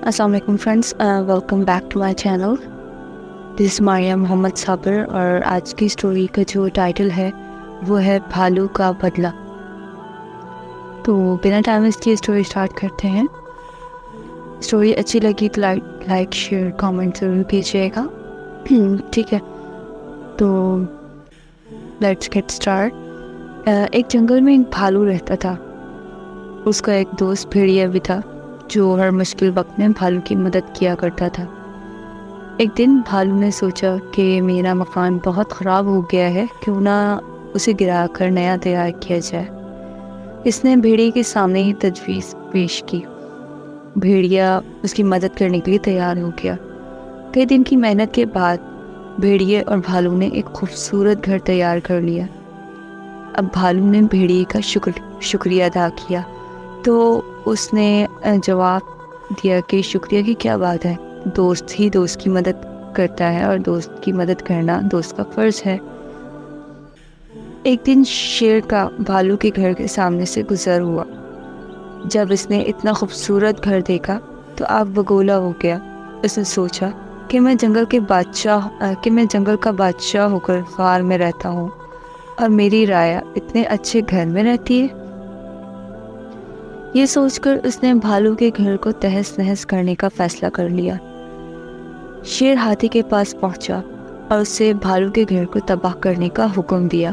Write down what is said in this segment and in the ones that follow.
السلام علیکم friends, welcome back to my channel. This is Maria Mohammad Sabir, اور آج کی اسٹوری کا جو ٹائٹل ہے وہ ہے بھالو کا بدلہ. تو بنا ٹائم ویسٹ کیے اسٹوری اسٹارٹ کرتے ہیں. اسٹوری اچھی لگی تو لائک شیئر کامنٹ ضرور کیجیے گا. ٹھیک ہے، تو لیٹس گیٹ اسٹارٹ. ایک جنگل میں ایک بھالو رہتا تھا. اس کا ایک دوست بھیڑیا بھی تھا جو ہر مشکل وقت میں بھالو کی مدد کیا کرتا تھا. ایک دن بھالو نے سوچا کہ میرا مکان بہت خراب ہو گیا ہے، کیوں نہ اسے گرا کر نیا تیار کیا جائے. اس نے بھیڑیے کے سامنے ہی تجویز پیش کی. بھیڑیا اس کی مدد کرنے کے لیے تیار ہو گیا. کئی دن کی محنت کے بعد بھیڑیے اور بھالو نے ایک خوبصورت گھر تیار کر لیا. اب بھالو نے بھیڑیے کا شکریہ ادا کیا تو اس نے جواب دیا کہ شکریہ کی کیا بات ہے، دوست ہی دوست کی مدد کرتا ہے اور دوست کی مدد کرنا دوست کا فرض ہے. ایک دن شیر کا بھالو کے گھر کے سامنے سے گزر ہوا. جب اس نے اتنا خوبصورت گھر دیکھا تو آگ بگولا ہو گیا. اس نے سوچا کہ میں جنگل کا بادشاہ ہو کر غار میں رہتا ہوں اور میری رایا اتنے اچھے گھر میں رہتی ہے. یہ سوچ کر اس نے بھالو کے گھر کو تہس نہس کرنے کا فیصلہ کر لیا. شیر ہاتھی کے پاس پہنچا اور اسے بھالو کے گھر کو تباہ کرنے کا حکم دیا.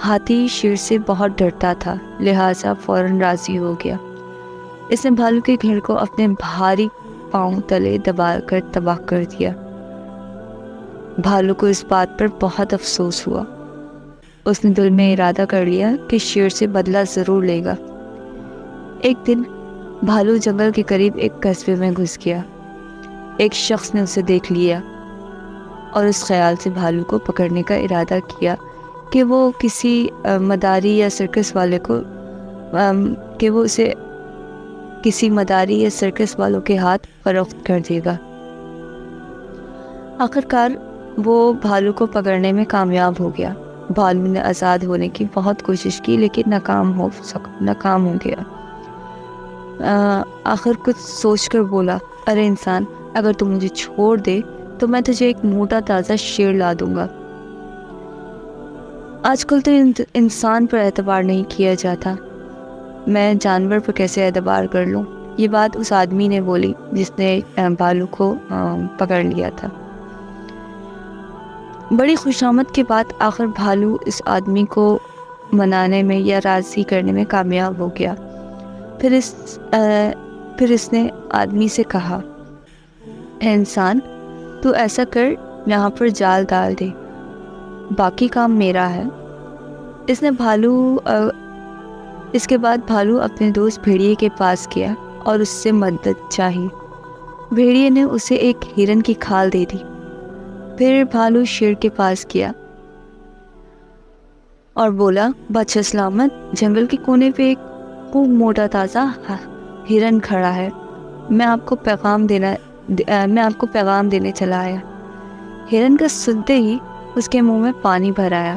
ہاتھی شیر سے بہت ڈرتا تھا، لہٰذا فوراً راضی ہو گیا. اس نے بھالو کے گھر کو اپنے بھاری پاؤں تلے دبا کر تباہ کر دیا. بھالو کو اس بات پر بہت افسوس ہوا. اس نے دل میں ارادہ کر لیا کہ شیر سے بدلہ ضرور لے گا. ایک دن بھالو جنگل کے قریب ایک قصبے میں گھس گیا. ایک شخص نے اسے دیکھ لیا اور اس خیال سے بھالو کو پکڑنے کا ارادہ کیا کہ وہ کسی مداری یا سرکس والوں کے ہاتھ فروخت کر دے گا. آخرکار وہ بھالو کو پکڑنے میں کامیاب ہو گیا. بھالو نے آزاد ہونے کی بہت کوشش کی لیکن ناکام ہو گیا. آخر کچھ سوچ کر بولا، ارے انسان، اگر تم مجھے چھوڑ دے تو میں تجھے ایک موٹا تازہ شیر لا دوں گا. آج کل تو انسان پر اعتبار نہیں کیا جاتا، میں جانور پر کیسے اعتبار کر لوں. یہ بات اس آدمی نے بولی جس نے بھالو کو پکڑ لیا تھا. بڑی خوشامد کے بعد آخر بھالو اس آدمی کو منانے میں یا راضی کرنے میں کامیاب ہو گیا. پھر اس نے آدمی سے کہا، اے انسان، تو ایسا کر، یہاں پر جال ڈال دے، باقی کام میرا ہے. اس کے بعد بھالو اپنے دوست بھیڑیے کے پاس گیا اور اس سے مدد چاہی. بھیڑیے نے اسے ایک ہرن کی کھال دے دی. پھر بھالو شیر کے پاس گیا اور بولا، بادشاہ سلامت، جنگل کے کونے پہ ایک خوب موٹا تازہ ہرن کھڑا ہے، میں آپ کو پیغام دینے چلا آیا. ہرن کا سنتے ہی اس کے منہ میں پانی بھر آیا.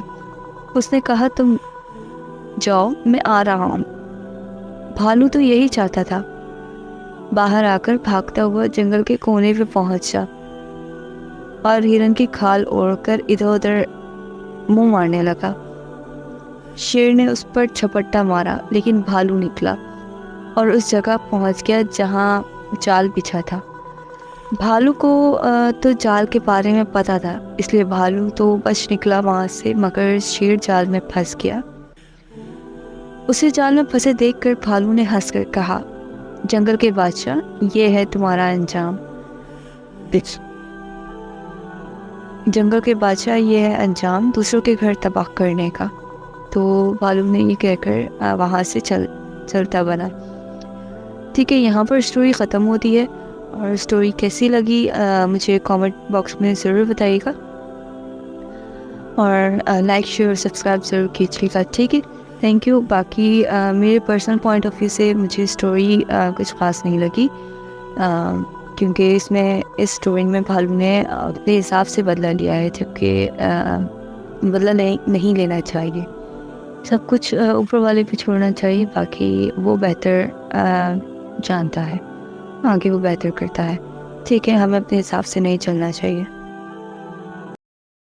اس نے کہا، تم جاؤ، میں آ رہا ہوں. بھالو تو یہی چاہتا تھا. باہر آ کر بھاگتا ہوا جنگل کے کونے پہ پہنچا اور ہرن کی کھال اوڑھ کر ادھر ادھر منہ مارنے لگا. شیر نے اس پر چھپٹا مارا لیکن بھالو نکلا اور اس جگہ پہنچ گیا جہاں جال بچھا تھا. بھالو کو تو جال کے بارے میں پتا تھا، اس لیے بھالو تو بچ نکلا وہاں سے، مگر شیر جال میں پھنس گیا. اسے جال میں پھنسے دیکھ کر بھالو نے ہنس کر کہا، جنگل کے بادشاہ، یہ ہے تمہارا انجام. یہ ہے انجام دوسروں کے گھر تباہ کرنے کا. تو بھالو نے یہ کہہ کر وہاں سے چلتا بنا. ٹھیک ہے، یہاں پر اسٹوری ختم ہوتی ہے. اور اسٹوری کیسی لگی مجھے کامنٹ باکس میں ضرور بتائیے گا، اور لائک شیئر اور سبسکرائب ضرور کیجیے گا. ٹھیک ہے، تھینک یو. باقی میرے پرسنل پوائنٹ آف ویو سے مجھے اسٹوری کچھ خاص نہیں لگی، کیونکہ اس اسٹوری میں بھالو نے اپنے حساب سے بدلہ لیا ہے، جبکہ بدلہ نہیں لینا چاہیے. سب کچھ اوپر والے پہ چھوڑنا چاہیے، باقی وہ بہتر جانتا ہے. آگے وہ بہتر کرتا ہے. ٹھیک ہے، ہمیں اپنے حساب سے نہیں چلنا چاہیے.